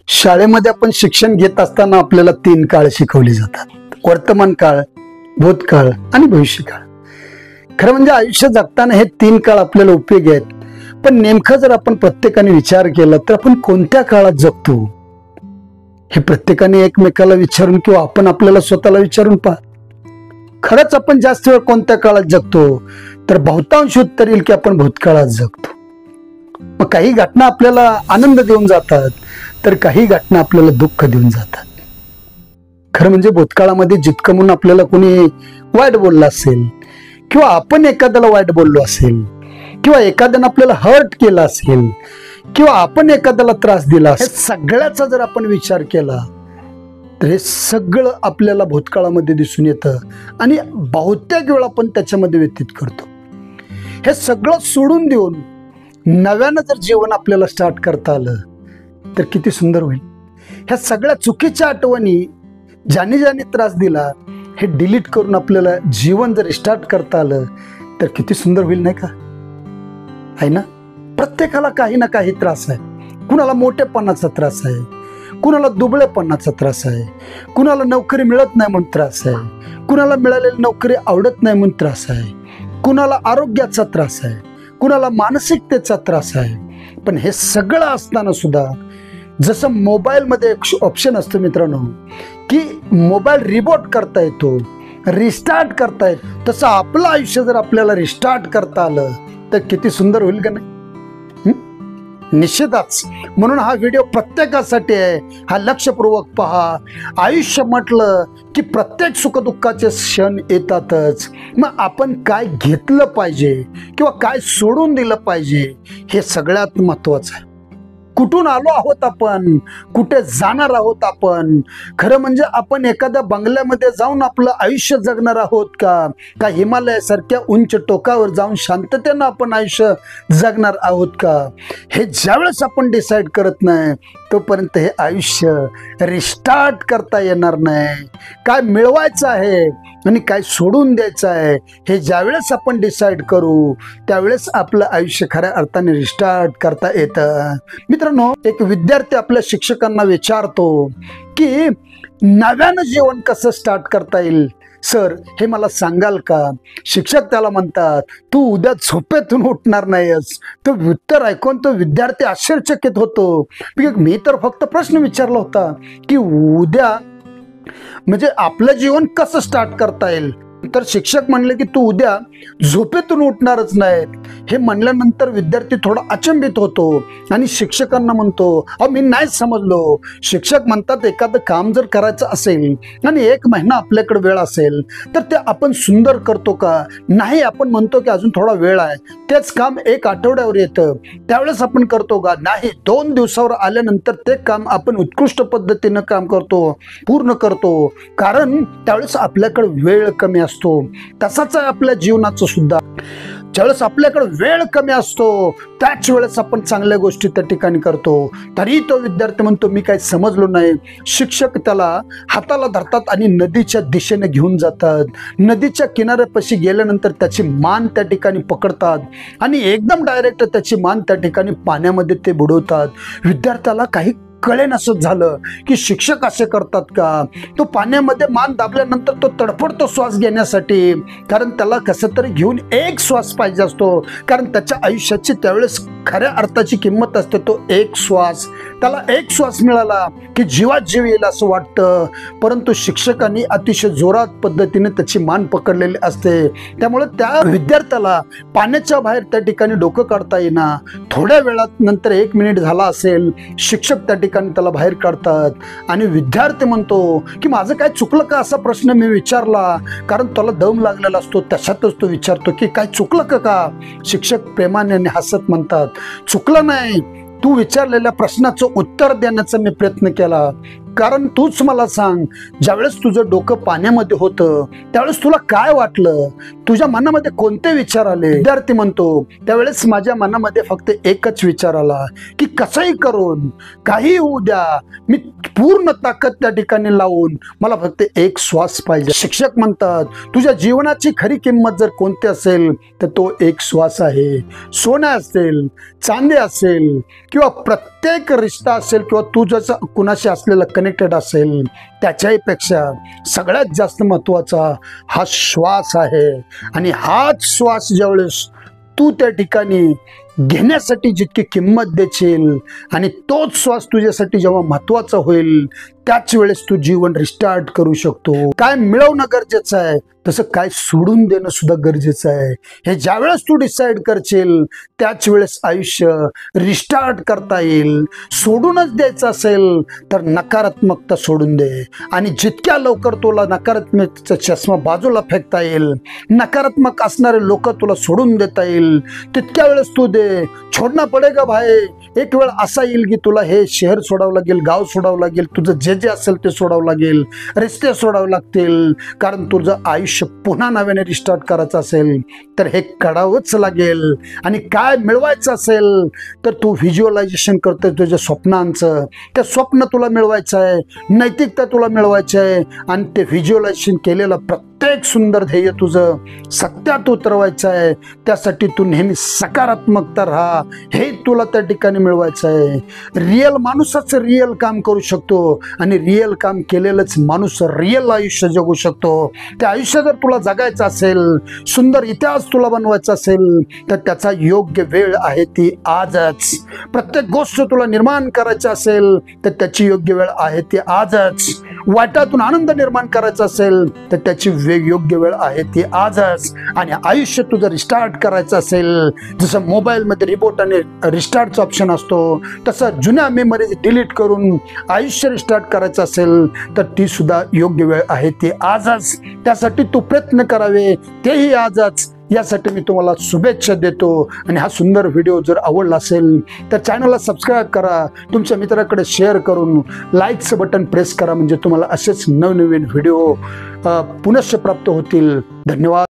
शाळेमध्ये आपण शिक्षण घेत असताना आपल्याला 3 काळ शिकवले जातात: वर्तमान काळ, भूतकाळ आणि भविष्यकाळ. खरं म्हणजे आयुष्य जगताना हे 3 काळ आपल्याला उपयोगी आहेत. पण नेमकं जर आपण प्रत्येकाने विचार केला तर आपण कोणत्या काळात जगतो हे प्रत्येकाने एकमेकाला विचारून किंवा आपण आपल्याला स्वतःला विचारून पहा. खरंच आपण जास्त वेळ कोणत्या काळात जगतो? तर बहुतांश उत्तर येईल की आपण भूतकाळात जगतो. मग काही घटना आपल्याला आनंद देऊन जातात तर काही घटना आपल्याला दुःख देऊन जातात. खरं म्हणजे भूतकाळामध्ये जितकं म्हणून आपल्याला कोणी वाईट बोललं असेल किंवा आपण एखाद्याला वाईट बोललो असेल किंवा एखाद्यानं आपल्याला हर्ट केलं असेल किंवा आपण एखाद्याला त्रास दिला असेल, सगळ्याचा जर आपण विचार केला तर हे सगळं आपल्याला भूतकाळामध्ये दिसून येतं आणि बहुतेक वेळा आपण त्याच्यामध्ये व्यतीत करतो. हे सगळं सोडून देऊन नव्यानं जर जीवन आपल्याला स्टार्ट करता आलं तर किती सुंदर होईल. ह्या सगळ्या चुकीच्या आठवणी, ज्याने ज्याने त्रास दिला, हे डिलीट करून आपल्याला जीवन जर स्टार्ट करता आलं तर किती सुंदर होईल, नाही का? आहे ना? प्रत्येकाला काही ना काही त्रास आहे. कुणाला मोठेपणाचा त्रास आहे, कुणाला दुबळेपणाचा त्रास आहे, कुणाला नोकरी मिळत नाही म्हणून त्रास आहे, कुणाला मिळालेली नोकरी आवडत नाही म्हणून त्रास आहे, कुणाला आरोग्याचा त्रास आहे, कुणाला मानसिकतेचा त्रास आहे. पण हे सगळं असताना सुद्धा जसं मोबाईलमध्ये एक ऑप्शन असतं मित्रांनो की मोबाईल रिबोट करता येतो, रिस्टार्ट करता येतो, तसं आपलं आयुष्य जर आपल्याला रिस्टार्ट करता आलं तर किती सुंदर होईल का नाही? निश्चितच. म्हणून हा व्हिडिओ प्रत्येकासाठी आहे. हा लक्षपूर्वक पहा. आयुष्य म्हटलं की प्रत्येक सुखदुःखाचे क्षण येतातच. मग आपण काय घेतलं पाहिजे किंवा काय सोडून दिलं पाहिजे हे सगळ्यात महत्वाचं आहे. कुठून आलो आहोत आपण, कुठे जाणार आहोत आपण? खरं म्हणजे आपण एखाद्या बंगल्यामध्ये जाऊन आपलं आयुष्य जगणार आहोत का हिमालयासारख्या उंच टोकावर जाऊन शांततेनं आपण आयुष्य जगणार आहोत का? हे ज्यावेळेस आपण डिसाईड करत नाही तोपर्यंत हे आयुष्य रिस्टार्ट करता येणार नाही. काय मिळवायचं आहे आणि काय सोडून द्यायचं आहे हे ज्यावेळेस आपण डिसाईड करू त्यावेळेस आपलं आयुष्य खऱ्या अर्थाने रिस्टार्ट करता येतं. मित्रांनो, एक विद्यार्थी आपल्या शिक्षकांना विचारतो की नव्यानं जीवन कसं स्टार्ट करता येईल सर, हे मला सांगाल का? शिक्षक त्याला म्हणतात, तू उद्या झोपेतून उठणार नाहीस. तो उत्तर ऐकून तो विद्यार्थी आश्चर्यचकित होतो. मी तर फक्त प्रश्न विचारला होता की उद्या म्हणजे आपलं जीवन कसं स्टार्ट करता येईल. तर शिक्षक म्हणले की तू उद्या झोपेतून उठणारच नाहीत. हे म्हणल्यानंतर विद्यार्थी थोडा अचंबित होतो आणि शिक्षकांना म्हणतो, अहो मी नाहीच समजलो. शिक्षक म्हणतात, एखादं काम जर करायचं असेल आणि 1 महिना आपल्याकडे वेळ असेल तर ते आपण सुंदर करतो का? नाही, आपण म्हणतो की अजून थोडा वेळ आहे. तेच काम 1 आठवड्यावर येतं, त्यावेळेस आपण करतो का? नाही, 2 दिवसावर आल्यानंतर ते काम आपण उत्कृष्ट पद्धतीनं काम करतो, पूर्ण करतो, कारण त्यावेळेस आपल्याकडे वेळ कमी असतो. तसाच आहे आपल्या जीवनाचं सुद्धा. ज्यावेळेस आपल्याकडे वेळ कमी असतो त्याच वेळेस आपण चांगल्या गोष्टी त्या ठिकाणी करतो. तरी तो विद्यार्थी म्हणतो, मी काही समजलो नाही. शिक्षक त्याला हाताला धरतात आणि नदीच्या दिशेने घेऊन जातात. नदीच्या किनाऱ्यापाशी गेल्यानंतर त्याची मान त्या ठिकाणी पकडतात आणि एकदम डायरेक्ट त्याची मान त्या ठिकाणी पाण्यामध्ये ते बुडवतात. विद्यार्थ्याला काही कळेन असं झालं की शिक्षक असे करतात का? तो पाण्यामध्ये मान दाबल्यानंतर तो तडफडतो श्वास घेण्यासाठी, कारण त्याला कसं तरी घेऊन 1 श्वास पाहिजे असतो, कारण त्याच्या आयुष्याची त्यावेळेस खऱ्या अर्थाची किंमत असते. तो 1 श्वास, त्याला 1 श्वास मिळाला की जीवात जीव येईल असं वाटतं. परंतु शिक्षकांनी अतिशय जोरात पद्धतीने त्याची मान पकडलेली असते. त्यामुळे त्या विद्यार्थ्याला पाण्याच्या बाहेर त्या ठिकाणी डोकं काढता येईना. थोड्या वेळात नंतर 1 मिनिट झाला असेल, शिक्षक त्या ठिकाणी त्याला बाहेर काढतात आणि विद्यार्थी म्हणतो की माझं काय चुकलं का असा प्रश्न मी विचारला, कारण त्याला दम लागलेला असतो. तशातच तो विचारतो की काय चुकलं का? शिक्षक प्रेमाने हसत म्हणतात, चुकलं नाही, तू विचारलेल्या प्रश्नाचं उत्तर देण्याचा मी प्रयत्न केला. कारण तूच मला सांग, ज्यावेळेस तुझं डोकं पाण्यामध्ये होतं त्यावेळेस तुला काय वाटलं? तुझ्या मनामध्ये कोणते विचार आले? विद्यार्थी म्हणतो, त्यावेळेस माझ्या मनामध्ये फक्त एकच विचार आला की कसंही करून काही होऊ द्या, मी पूर्ण ताकद त्या ठिकाणी लावून मला फक्त एक श्वास पाहिजे. शिक्षक म्हणतात, तुझ्या जीवनाची खरी किंमत जर कोणती असेल तर तो एक श्वास आहे. सोनं असेल, चांदी असेल किंवा प्रत्येक रिश्ता असेल किंवा तू जसं कुणाशी असलेलं कनेक्टेड असेल, त्याच्याही पेक्षा सगळ्यात जास्त महत्त्वाचा हा श्वास आहे. आणि हाच श्वास ज्यावेळेस तू त्या ठिकाणी घेण्यासाठी जितकी किंमत देशील आणि तोच श्वास तुझ्यासाठी जेव्हा महत्त्वाचा होईल त्याच वेळेस तू जीवन रिस्टार्ट करू शकतो. काय मिळवणं गरजेचं आहे तसं काय सोडून देणं सुद्धा गरजेचं आहे. हे ज्यावेळेस तू डिसाईड करशील त्याच वेळेस आयुष्य रिस्टार्ट करता येईल. सोडूनच द्यायचं असेल तर नकारात्मकता सोडून दे आणि जितक्या लवकर तुला नकारात्मकतेचा चष्मा बाजूला फेकता येईल, नकारात्मक असणारे लोक तुला सोडून देता येईल, तितक्या वेळेस तू दे. छोडना पडेगा भाई. एक वेळ असा येईल की तुला हे शहर सोडावं लागेल, गाव सोडावं लागेल, तुझं जे जे असेल ते सोडावं लागेल, रस्ते सोडावे लागतील. कारण तुझं आयुष्य पुन्हा नव्याने रिस्टार्ट करायचं असेल तर हे करावंच लागेल. आणि काय मिळवायचं असेल तर तू व्हिज्युअलायझेशन करतोय तुझ्या स्वप्नांचं. ते स्वप्न तुला मिळवायचं आहे, नैतिकता तुला मिळवायची आहे आणि ते व्हिज्युअलायझेशन केलेलं प्रत्येक सुंदर ध्येय तुझं सत्यात उतरवायचं आहे. त्यासाठी तू नेहमी सकारात्मकता राहा, हे तुला त्या ठिकाणी मिळवायचं आहे. रिअल माणूसच रिअल काम करू शकतो आणि रिअल काम केलेलंच माणूस रिअल आयुष्य जगू शकतो. ते आयुष्य जर तुला जगायचं असेल, सुंदर इतिहास तुला बनवायचा असेल तर त्याचा योग्य वेळ आहे ती आजच. प्रत्येक गोष्ट तुला निर्माण करायची असेल तर त्याची योग्य वेळ आहे ती आजच. वाईटातून आनंद निर्माण करायचा असेल तर त्याची योग्य वेळ आहे ती आजच. आणि आयुष्य तुझं रिस्टार्ट करायचं असेल, जसं मोबाईलमध्ये रिपोर्ट आणि रिस्टार्टचा ऑप्शन असतो तसं जुन्या मेमरीज डिलीट करून आयुष्य रिस्टार्ट करायचं असेल तर ती सुद्धा योग्य वेळ आहे ती आजच. त्यासाठी तू प्रयत्न करावे, तेही आजच. यासाठी मी तुम्हाला शुभेच्छा देतो. आणि हा सुंदर व्हिडिओ जर आवडला असेल तर चॅनलला सबस्क्राईब करा, तुमच्या मित्राकडे शेअर करून लाईकचं बटन प्रेस करा, म्हणजे तुम्हाला असेच नवनवीन व्हिडिओ पुनश्च प्राप्त होतील. धन्यवाद.